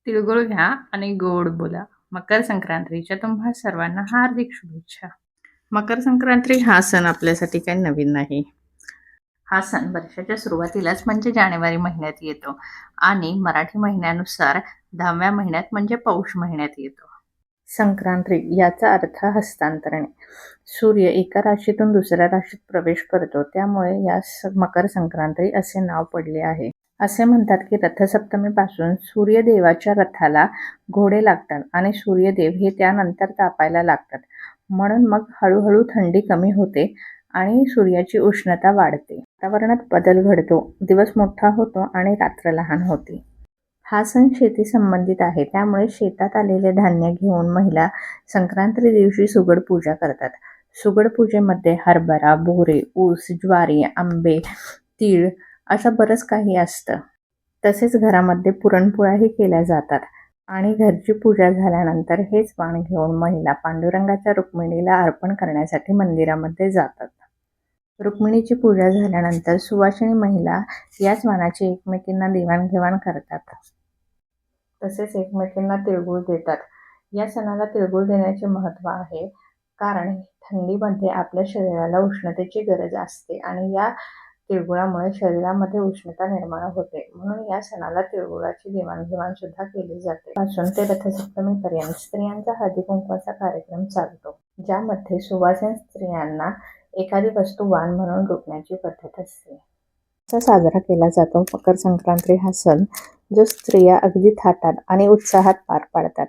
तिळगुळ घ्या आणि गोड बोला. मकर संक्रांतीच्या तुम्हा सर्वांना हार्दिक शुभेच्छा. मकर संक्रांती हा सण आपल्यासाठी काही नवीन नाही. हा सण वर्षाच्या सुरुवातीलाच म्हणजे जानेवारी महिन्यात येतो आणि मराठी महिन्यानुसार 10व्या महिन्यात म्हणजे पौष महिन्यात येतो. संक्रांती याचा अर्थ हस्तांतरणे. सूर्य एका राशीतून दुसऱ्या राशीत प्रवेश करतो, त्यामुळे यास मकर संक्रांती असे नाव पडले आहे. असे म्हणतात की रथसप्तमीपासून सूर्यदेवाच्या रथाला घोडे लागतात आणि सूर्यदेव हे त्यानंतर तापायला लागतात. म्हणून मग हळूहळू थंडी कमी होते आणि सूर्याची उष्णता वाढते. वातावरणात बदल घडतो, दिवस मोठा होतो आणि रात्र लहान होते. हा सण शेती संबंधित आहे, त्यामुळे शेतात आलेले धान्य घेऊन महिला संक्रांती दिवशी सुगड पूजा करतात. सुगड पूजेमध्ये हरभरा, बोरे, ऊस, ज्वारी, आंबे, तीळ असं बरंच काही असतं. तसेच घरामध्ये पुरणपोळ्याही केल्या जातात आणि घरची पूजा झाल्यानंतर हेच वाण घेऊन महिला पांडुरंगाच्या रुक्मिणीला अर्पण करण्यासाठी मंदिरामध्ये जातात. रुक्मिणीची पूजा झाल्यानंतर सुवासिनी महिला याच वाणाची एकमेकींना देवाणघेवाण करतात. तसेच एकमेकींना तिळगुळ देतात. या सणाला तिळगुळ देण्याचे महत्त्व आहे, कारण थंडीमध्ये आपल्या शरीराला उष्णतेची गरज असते आणि या तिळगुळामुळे शरीरामध्ये उष्णता निर्माण होते. म्हणून या सणाला तिळगुळाची देवाणघेवाण सुद्धा केली जाते. पासून ते रथसप्तमीपर्यंत स्त्रियांचा हळदी-कुंकवाचा कार्यक्रम चालतो, ज्यामध्ये सुवासिन स्त्रियांना एखादी वस्तू वाण म्हणून रुपण्याची पद्धत असते. असा साजरा केला जातो मकर संक्रांती हा सण, जो स्त्रिया अगदी थाटात आणि उत्साहात पार पाडतात.